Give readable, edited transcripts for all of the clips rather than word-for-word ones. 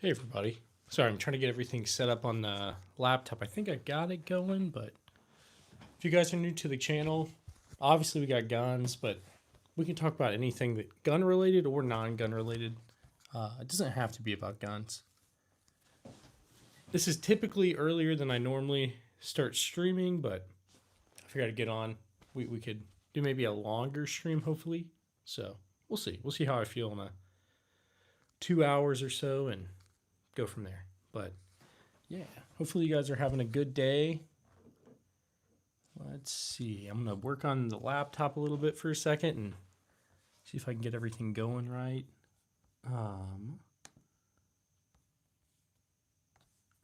Hey everybody. Sorry, I'm trying to get everything set up on the laptop. I think I got it going, but if you guys are new to the channel, obviously we got guns, but we can talk about anything that gun related or non-gun related. It doesn't have to be about guns. This is typically earlier than I normally start streaming, but I figured I'd get on. We could do maybe a longer stream, hopefully. So we'll see. We'll see how I feel in 2 hours or so and go from there. But yeah, hopefully you guys are having a good day. Let's see. I'm going to work on the laptop a little bit for a second and see if I can get everything going right.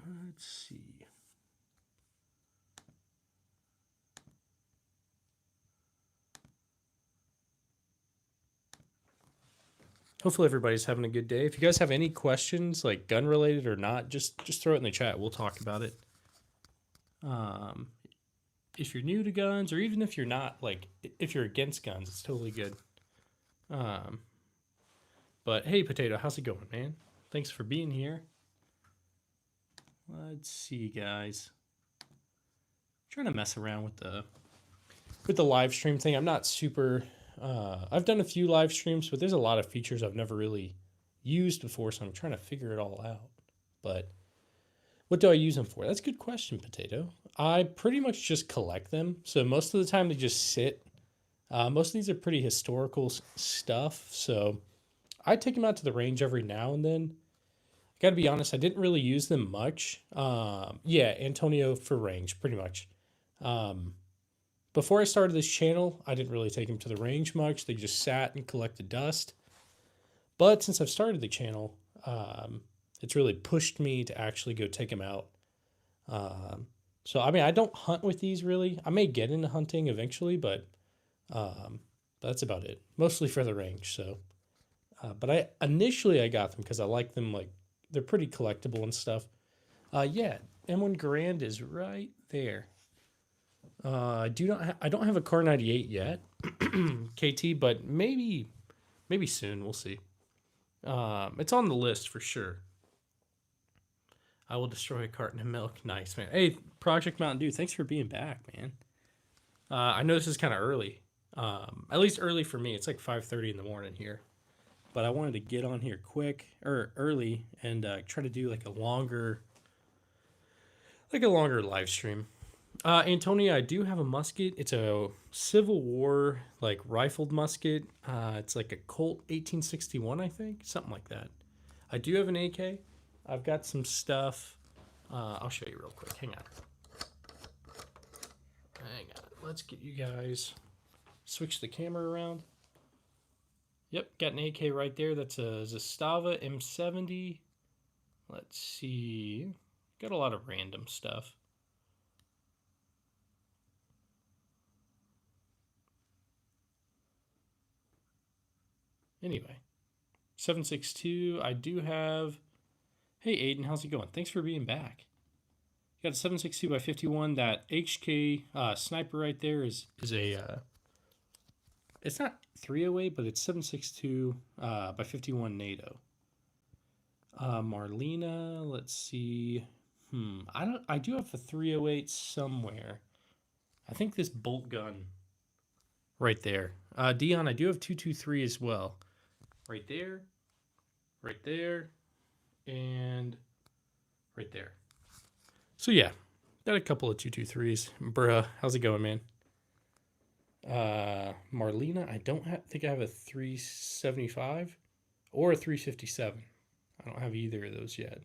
Let's see. Hopefully everybody's having a good day. If you guys have any questions, like gun related or not, just throw it in the chat. We'll talk about it. If you're new to guns, or even if you're not, like if you're against guns, it's totally good. But hey, Potato, how's it going, man? Thanks for being here. Let's see, guys. I'm trying to mess around with the live stream thing. I'm not super. I've done a few live streams, but there's a lot of features I've never really used before, so I'm trying to figure it all out. But what do I use them for? That's a good question, Potato. I pretty much just collect them. So most of the time they just sit. Most of these are pretty historical stuff. So I take them out to the range every now and then. I gotta be honest, I didn't really use them much. Yeah, Antonio for range, pretty much. Before I started this channel, I didn't really take them to the range much. They just sat and collected dust. But since I've started the channel, it's really pushed me to actually go take them out. So, I mean, I don't hunt with these really. I may get into hunting eventually, but that's about it. Mostly for the range, so. But I got them because I like them, like, they're pretty collectible and stuff. Yeah, M1 Garand is right there. I don't have a Car 98 yet, KT, but maybe soon. We'll see. It's on the list for sure. I will destroy a carton of milk. Nice, man. Hey, Project Mountain Dew, thanks for being back, man. I know this is kind of early. At least early for me. It's like 5:30 in the morning here. But I wanted to get on here quick or early and try to do like a longer live stream. Antonia, I do have a musket. It's a Civil War like rifled musket. It's like a Colt 1861, I think, something like that. I do have an AK. I've got some stuff. I'll show you real quick. Hang on. Let's get you guys. Switch the camera around. Yep, got an AK right there. That's a Zastava M70. Let's see. Got a lot of random stuff. Anyway, 7.62. I do have. Hey Aiden, how's it going? Thanks for being back. Got a 7.62 by 51. That HK sniper right there is a. It's not 308, but it's 7.62 by 51 NATO. Marlena, let's see. I do have a 308 somewhere. I think this bolt gun right there. Dion, I do have 223 as well. Right there, and right there. So yeah, got a couple of 223s. Bruh, how's it going, man? Marlena, I don't think I have a 375 or a 357. I don't have either of those yet.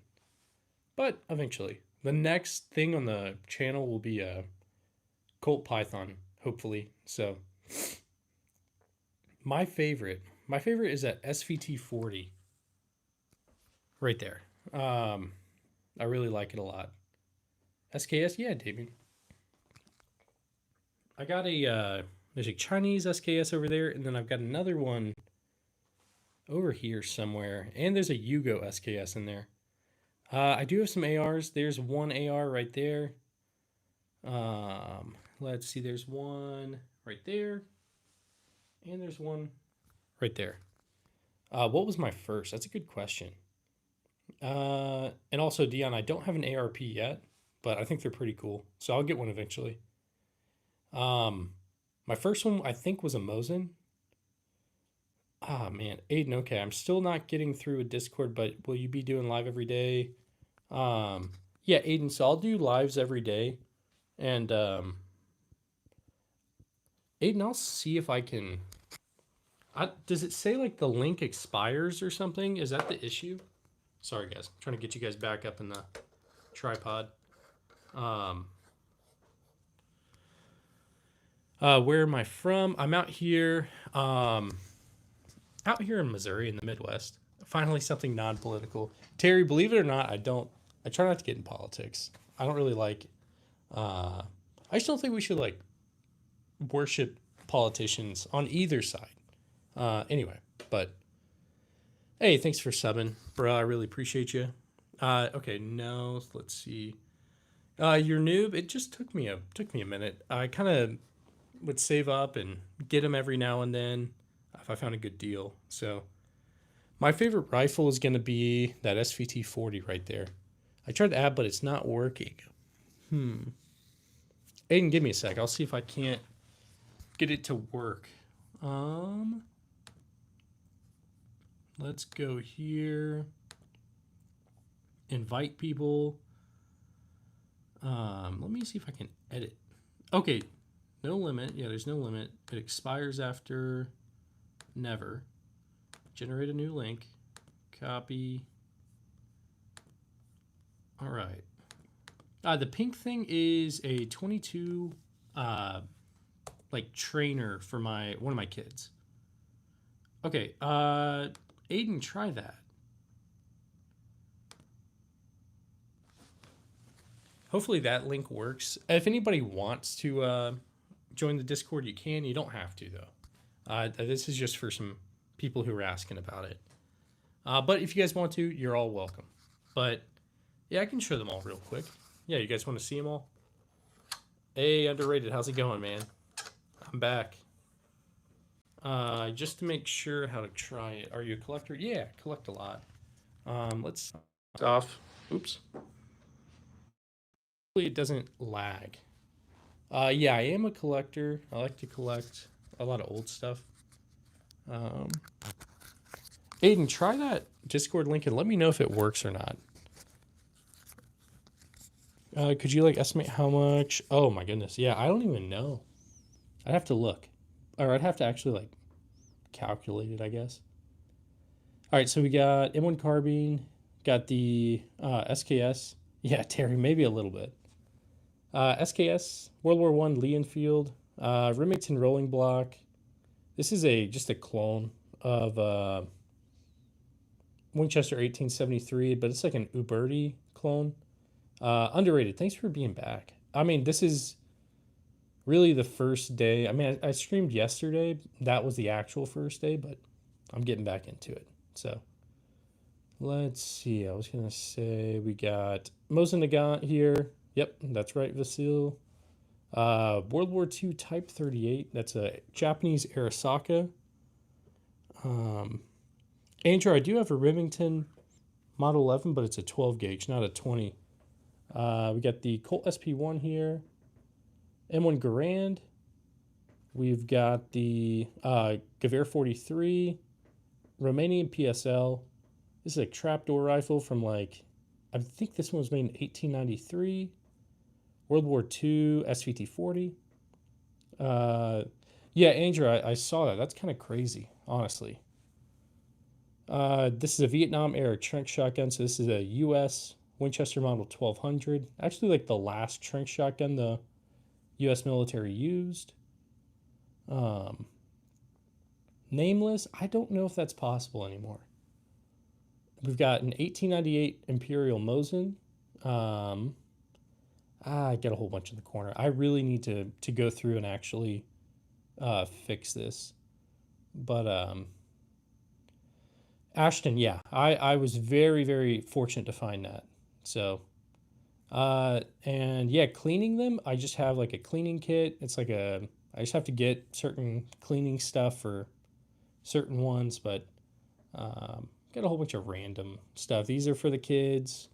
But eventually. The next thing on the channel will be a Colt Python, hopefully. So my favorite is that SVT 40. Right there. I really like it a lot. SKS, yeah, Damien. I got there's a Chinese SKS over there, and then I've got another one over here somewhere, and there's a Yugo SKS in there. I do have some ARs. There's one AR right there. Let's see. There's one right there, and there's one right there. What was my first? That's a good question. And also, Dion, I don't have an ARP yet, but I think they're pretty cool. So I'll get one eventually. Um, my first one, I think, was a Mosin. Ah, man. Aiden, okay. I'm still not getting through a Discord, but will you be doing live every day? Um, yeah, Aiden, so I'll do lives every day. And Aiden, I'll see if I can. Does it say like the link expires or something? Is that the issue? Sorry, guys. I'm trying to get you guys back up in the tripod. Um, where am I from? I'm out here in Missouri in the Midwest. Finally, something non-political. Terry, believe it or not, I try not to get in politics. I don't really like. Uh, I just don't think we should like worship politicians on either side. Anyway, but hey, thanks for subbing, bro. I really appreciate you. Okay, no, let's see. Your noob. It just took me a minute. I kind of would save up and get them every now and then if I found a good deal. So my favorite rifle is gonna be that SVT 40 right there. I tried to add, but it's not working. Aiden, give me a sec. I'll see if I can't get it to work. Let's go here. Invite people. Let me see if I can edit. Okay, no limit. Yeah, there's no limit. It expires after never. Generate a new link. Copy. All right. The pink thing is a 22 like trainer for one of my kids. Okay, Aiden, try that. Hopefully that link works. If anybody wants to join the Discord, you can. You don't have to though. This is just for some people who are asking about it. But if you guys want to, you're all welcome. But yeah, I can show them all real quick. Yeah, you guys want to see them all? Hey, Underrated, how's it going, man? I'm back. Just to make sure how to try it. Are you a collector? Yeah, collect a lot. Let's off. Oops. Hopefully it doesn't lag. Yeah, I am a collector. I like to collect a lot of old stuff. Aiden, try that Discord link and let me know if it works or not. Could you like estimate how much? Oh my goodness. Yeah, I don't even know. I'd have to look. Or I'd have to actually like calculate it, I guess. All right, so we got M1 carbine, got the SKS. Yeah, Terry, maybe a little bit. SKS, World War I, Lee Enfield, Remington rolling block. This is just a clone of Winchester 1873, but it's like an Uberti clone. Underrated. Thanks for being back. I mean, this is really the first day. I mean, I streamed yesterday. That was the actual first day, but I'm getting back into it. So let's see. I was going to say we got Mosin Nagant here. Yep, that's right, Vasil. World War II Type 38. That's a Japanese Arasaka. Andrew, I do have a Remington Model 11, but it's a 12 gauge, not a 20. We got the Colt SP1 here. M1 Garand. We've got the Gewehr 43. Romanian PSL. This is a trapdoor rifle from like, I think this one was made in 1893. World War II SVT 40. Yeah, Andrew, I saw that. That's kind of crazy, honestly. This is a Vietnam era trench shotgun. So this is a U.S. Winchester Model 1200. Actually, like the last trench shotgun the U.S. military used. Nameless. I don't know if that's possible anymore. We've got an 1898 Imperial Mosin. I get a whole bunch in the corner. I really need to go through and actually fix this. But Ashton, yeah, I was very, very fortunate to find that. So, and yeah, cleaning them, I just have like a cleaning kit. It's like I just have to get certain cleaning stuff for certain ones, but got a whole bunch of random stuff. These are for the kids.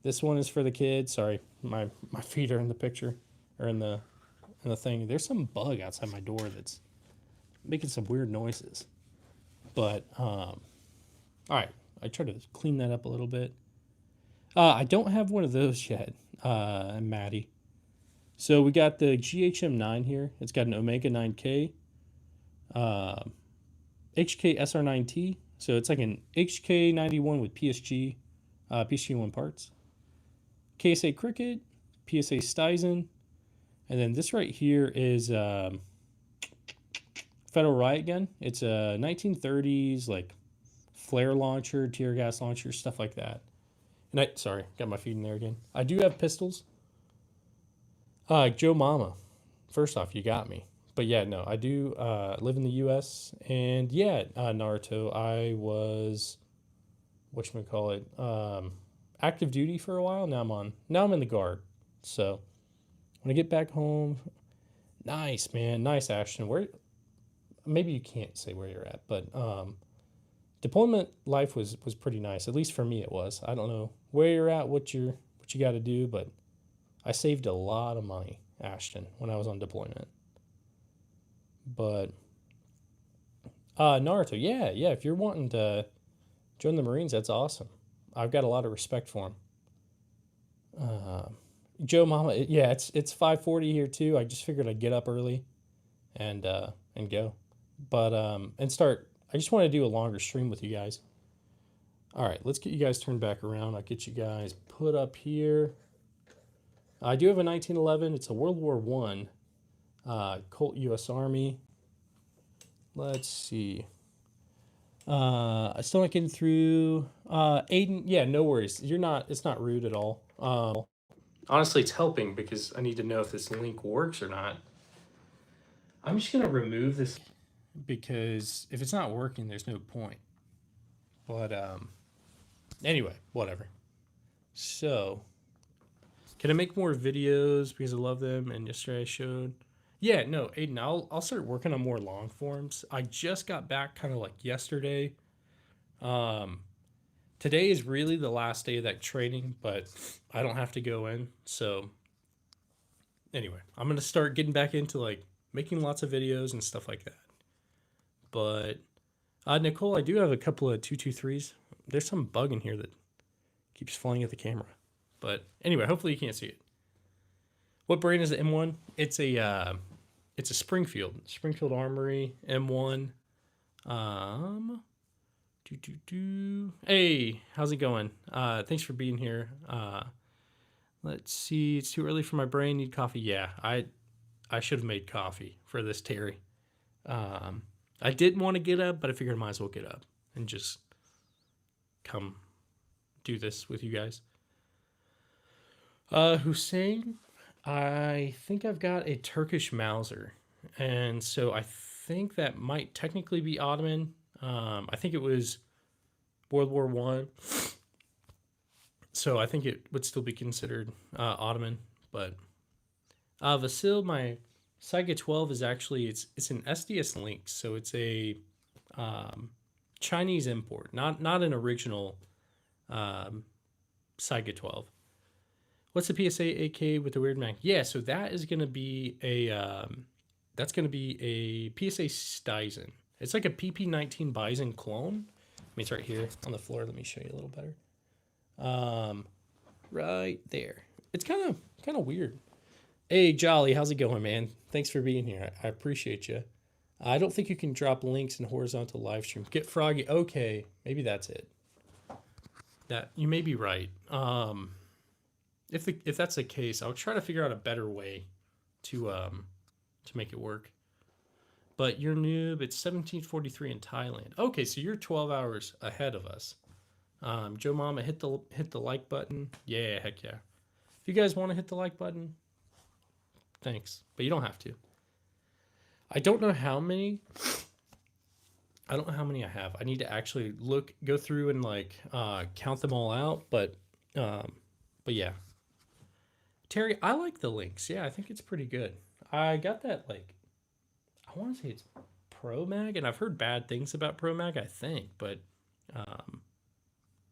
This one is for the kids. Sorry, my feet are in the picture or in the thing. There's some bug outside my door that's making some weird noises. But all right, I try to clean that up a little bit. I don't have one of those yet, Maddie. So we got the GHM9 here. It's got an Omega 9K, HK SR9T. So it's like an HK91 with PSG1 parts. KSA Cricket, PSA Stizen, and then this right here is Federal Riot Gun. It's a 1930s like flare launcher, tear gas launcher, stuff like that. And sorry, got my feet in there again. I do have pistols. Joe Mama. First off, you got me. But yeah, no, I do live in the U.S. And yeah, Naruto, I was, whatchamacallit, active duty for a while. Now I'm in the Guard. So when I get back home, nice, man. Nice, Ashton. Maybe you can't say where you're at, but deployment life was pretty nice. At least for me it was. I don't know where you're at, what you got to do, but I saved a lot of money, Ashton, when I was on deployment. But Naruto, yeah, if you're wanting to join the Marines, that's awesome. I've got a lot of respect for him. Joe Mama, yeah, it's 5:40 here too. I just figured I'd get up early and go. But and start. I just want to do a longer stream with you guys. All right, let's get you guys turned back around. I'll get you guys put up here. I do have a 1911. It's a World War One Colt U.S. Army. Let's see. I still not getting through. Aiden, yeah, no worries. It's not rude at all. Honestly, it's helping because I need to know if this link works or not. I'm just gonna remove this because if it's not working, there's no point. But anyway, whatever. So, can I make more videos because I love them? And yesterday I showed. Yeah, no, Aiden, I'll start working on more long forms. I just got back kind of like yesterday. Today is really the last day of that training, but I don't have to go in. So anyway, I'm going to start getting back into like making lots of videos and stuff like that. But Nicole, I do have a couple of 223s. There's some bug in here that keeps flying at the camera. But anyway, hopefully you can't see it. What brand is the M1? It's a Springfield Armory M1. Hey, how's it going? Thanks for being here. Let's see. It's too early for my brain. Need coffee. Yeah, I should have made coffee for this, Terry. I didn't want to get up, but I figured I might as well get up and just come do this with you guys. Hussein, I think I've got a Turkish Mauser, and so I think that might technically be Ottoman. I think it was World War One, so I think it would still be considered Ottoman. But Vasil, my Saiga 12 is actually it's an SDS Lynx, so it's a Chinese import, not an original Saiga 12. What's the PSA AK with the weird mag? Yeah, so that is going to be a PSA Stizen. It's like a PP19 Bison clone. I mean, it's right here on the floor. Let me show you a little better. Right there. It's kind of weird. Hey, Jolly, how's it going, man? Thanks for being here. I appreciate you. I don't think you can drop links in horizontal live stream. Get Froggy. Okay, maybe that's it. That you may be right. If that's the case, I'll try to figure out a better way to make it work. But you're noob. It's 17:43 in Thailand. Okay, so you're 12 hours ahead of us. Joe Mama, hit the like button. Yeah, heck yeah. If you guys want to hit the like button, thanks, but you don't have to. I don't know how many I have. I need to actually go through and like count them all out. But yeah. Terry, I like the Lynx. Yeah, I think it's pretty good. I got that like, I want to say it's Pro Mag, and I've heard bad things about Pro Mag, I think, but Um,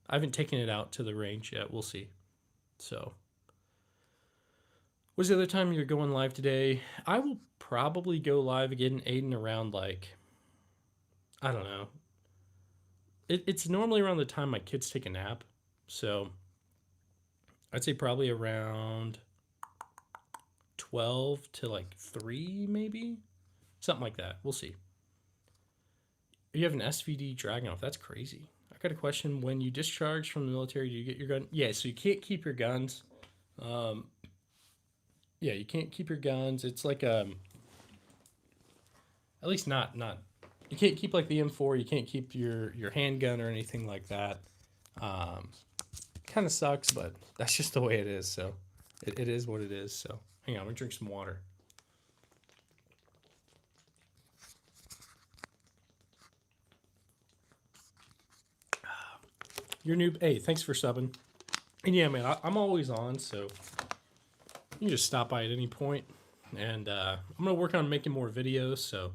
I haven't taken it out to the range yet. We'll see. So, what's the other time you're going live today? I will probably go live again, Aiden, around like, I don't know. It's normally around the time my kids take a nap. So, I'd say probably around 12 to like 3, maybe? Something like that. We'll see. You have an SVD Dragunov. That's crazy. I got a question. When you discharge from the military, do you get your gun? Yeah, so you can't keep your guns. Um, yeah, you can't keep your guns. It's like at least not you can't keep like the M4. You can't keep your handgun or anything like that. Um, Kind of sucks, but that's just the way it is. So it is what it is. So hang on, I'm gonna drink some water. You're new. Hey, thanks for subbing. And yeah, man, I'm always on, so you can just stop by at any point. And I'm gonna work on making more videos. So,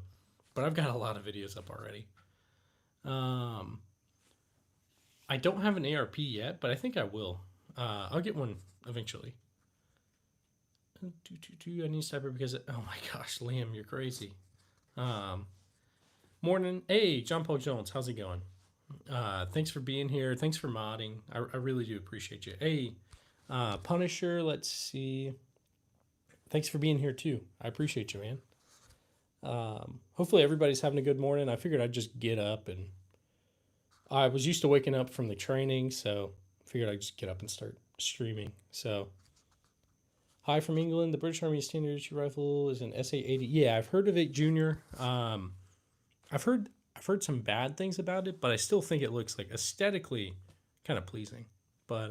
but I've got a lot of videos up already. Um, I don't have an ARP yet, but I think I will. I'll get one eventually. I need sniper because oh my gosh, Liam, you're crazy. Morning, hey, John Paul Jones, how's it going? Thanks for being here. Thanks for modding. I really do appreciate you. Hey, Punisher, let's see. Thanks for being here too. I appreciate you, man. Hopefully everybody's having a good morning. I figured I'd just get up, and I was used to waking up from the training, so I figured I'd just get up and start streaming. So, hi from England. The British Army standard issue rifle is an SA-80. Yeah, I've heard of it, Junior. I've heard some bad things about it, but I still think it looks like aesthetically kind of pleasing. But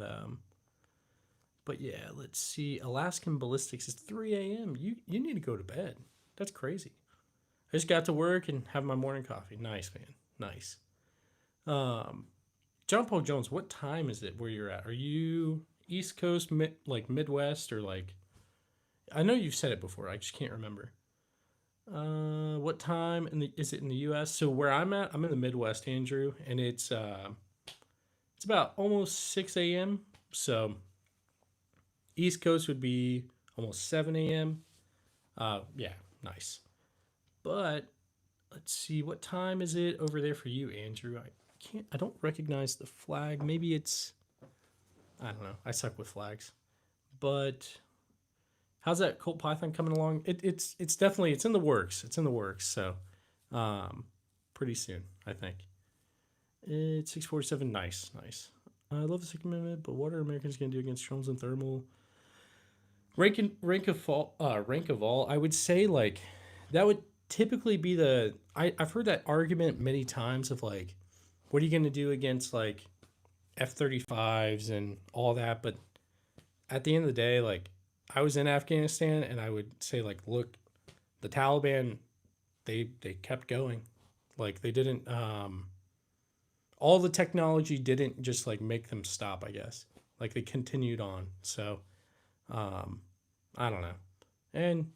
yeah, let's see. Alaskan Ballistics is 3 a.m. You need to go to bed. That's crazy. I just got to work and have my morning coffee. Nice, man. Nice. John Paul Jones, what time is it where you're at? Are you East Coast, like Midwest, or like? I know you've said it before. I just can't remember. What time is it in the U.S.? So where I'm at, I'm in the Midwest, Andrew, and it's about almost 6 a.m. So East Coast would be almost 7 a.m. Yeah, nice. But let's see, what time is it over there for you, Andrew? I don't recognize the flag. Maybe it's, I don't know. I suck with flags. But how's that Colt Python coming along? It's definitely, it's in the works. It's in the works. So pretty soon, I think. It's 647. Nice. I love the Second Amendment, but what are Americans going to do against drones and thermal? Rank of all, I would say like that would typically be the I've heard that argument many times of like, what are you going to do against like F-35s and all that? But at the end of the day, like I was in Afghanistan, and I would say like, look, the Taliban, they kept going, like they didn't. All the technology didn't just like make them stop. I guess like they continued on. So, I don't know, and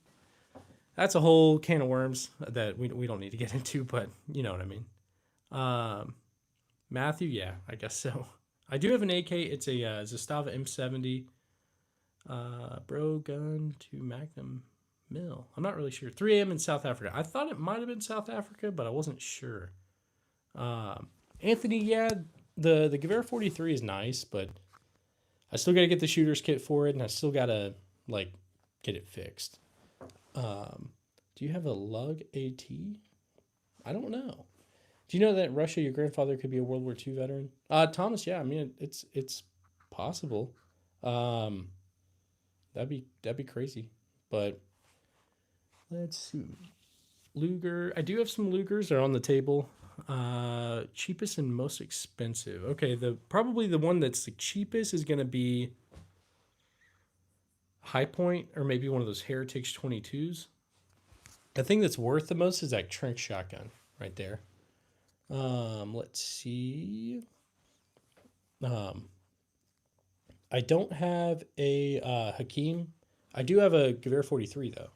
that's a whole can of worms that we don't need to get into, but you know what I mean. Matthew, yeah, I guess so. I do have an AK. It's a Zastava M70. Bro gun to Magnum Mill. I'm not really sure. 3 a.m. in South Africa. I thought it might have been South Africa, but I wasn't sure. Anthony, yeah, the Gewehr 43 is nice, but I still got to get the shooter's kit for it, and I still got to like get it fixed. Do you have a lug AT? I don't know. Do you know that in Russia your grandfather could be a World War II veteran? Thomas, yeah, I mean it's possible. That'd be crazy. But let's see. Luger. I do have some Lugers. They're on the table. Cheapest and most expensive. Okay, probably the one that's the cheapest is gonna be High Point, or maybe one of those Heritage 22s. The thing that's worth the most is that Trank shotgun right there. Let's see. I don't have a Hakeem. I do have a Gewehr 43 though.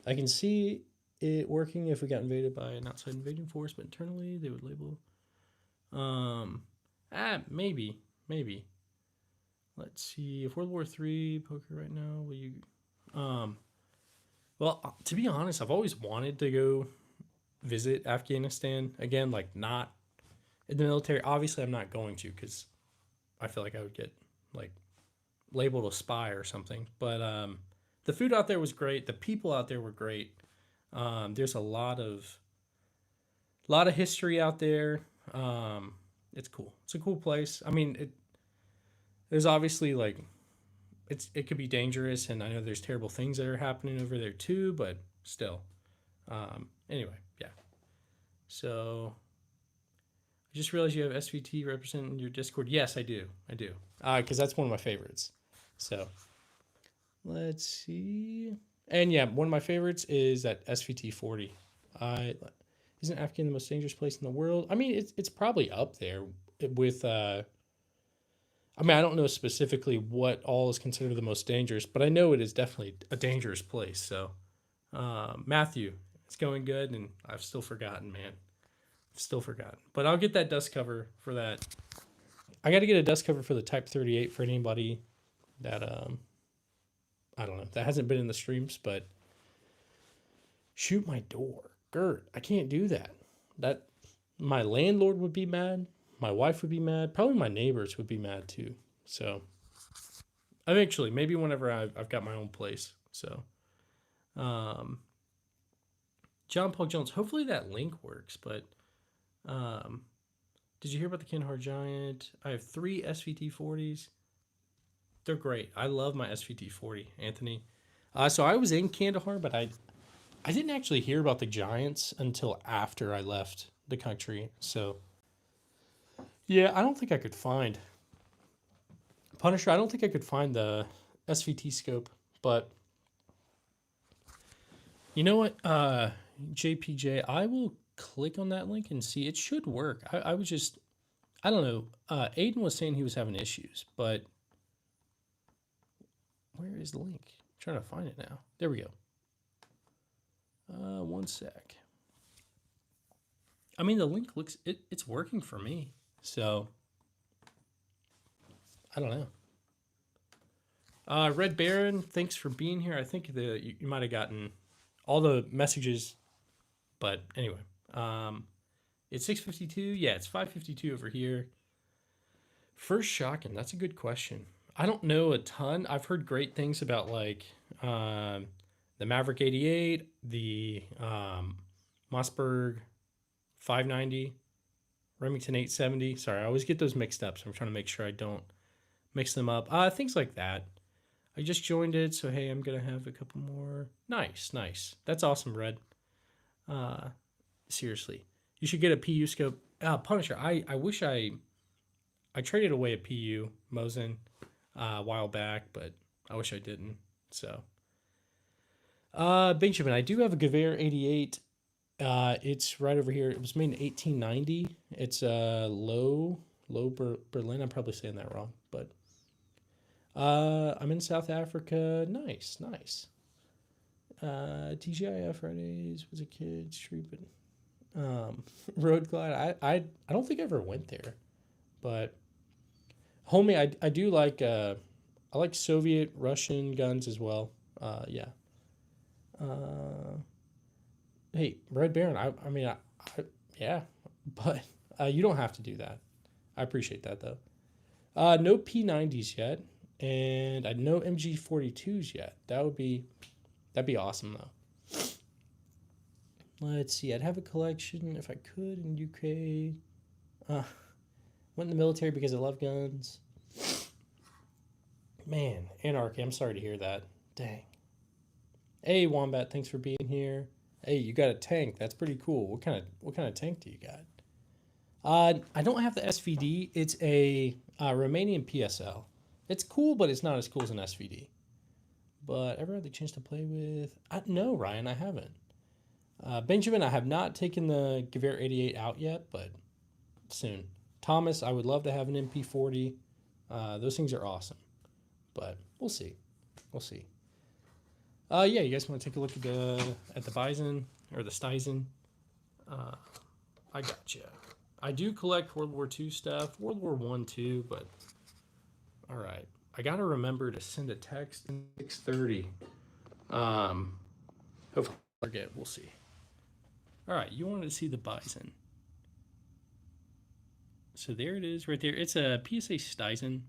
I can see it working if we got invaded by an outside invading force, but internally they would label. Maybe, maybe. Let's see. If World War III poker right now, will you? Um, well, to be honest, I've always wanted to go visit Afghanistan again. Like not in the military. Obviously, I'm not going to because I feel like I would get like labeled a spy or something. But the food out there was great. The people out there were great. There's a lot of history out there. It's cool. It's a cool place. I mean, there's obviously like it could be dangerous, and I know there's terrible things that are happening over there too. But still, anyway, yeah. So I just realized you have SVT representing your Discord. Yes, I do. I do. Because that's one of my favorites. So let's see. And yeah, one of my favorites is that SVT 40. I Isn't Afghan the most dangerous place in the world? I mean, it's probably up there with. I mean, I don't know specifically what all is considered the most dangerous, but I know it is definitely a dangerous place. So, Matthew, it's going good, and I've still forgotten, man. Still forgotten. But I'll get that dust cover for that. I got to get a dust cover for the Type 38 for anybody that I don't know, that hasn't been in the streams, but shoot my door. Gert, I can't do that. That my landlord would be mad, my wife would be mad, probably my neighbors would be mad too. So eventually, maybe whenever I've got my own place. So um John Paul Jones, hopefully that link works, but um did you hear about the Kandahar Giant? I have 3 SVT 40s. They're great. I love my SVT 40, Anthony. So I was in Kandahar, but I didn't actually hear about the Giants until after I left the country. So yeah, I don't think I could find Punisher. I don't think I could find the SVT scope, but you know what, JPJ, I will click on that link and see. It should work. I was just, I don't know. Aiden was saying he was having issues, but where is the link? I'm trying to find it now. There we go. One sec. I mean, the link looks, it's working for me. So, I don't know. Red Baron, thanks for being here. I think you might have gotten all the messages, but anyway. It's 6:52. Yeah, it's 5:52 over here. First shotgun, that's a good question. I don't know a ton. I've heard great things about like the Maverick 88, the Mossberg 590, Remington 870. Sorry, I always get those mixed up, so I'm trying to make sure I don't mix them up. Things like that. I just joined it, so hey, I'm gonna have a couple more. Nice, nice. That's awesome, Red. Seriously, you should get a PU scope. Punisher. I wish I traded away a PU Mosin a while back, but I wish I didn't. So, Benjamin, I do have a Gewehr 88. It's right over here. It was made in 1890. It's low Berlin. I'm probably saying that wrong, but I'm in South Africa. Nice, nice. TGIF Fridays was a kid street, Road Glide. I don't think I ever went there, but homie, I do like I like Soviet Russian guns as well. Yeah. Hey, Red Baron. Yeah, but you don't have to do that. I appreciate that though. No P90s yet, and no MG42s yet. That'd be awesome though. Let's see. I'd have a collection if I could in UK. Went in the military because I love guns. Man, Anarchy. I'm sorry to hear that. Dang. Hey, Wombat. Thanks for being here. Hey, you got a tank. That's pretty cool. What kind of tank do you got? I don't have the SVD. It's a Romanian PSL. It's cool, but it's not as cool as an SVD. But ever had the chance to play with? No, Ryan, I haven't. Benjamin, I have not taken the Gewehr 88 out yet, but soon. Thomas, I would love to have an MP40. Those things are awesome, but we'll see. We'll see. Yeah, you guys want to take a look at the Bison or the Stizen? I got you. I do collect World War II stuff, World War I too, but all right. I got to remember to send a text at 6:30. Hopefully I forget. We'll see. All right, you wanted to see the bison. So there it is right there. It's a PSA Stuyson.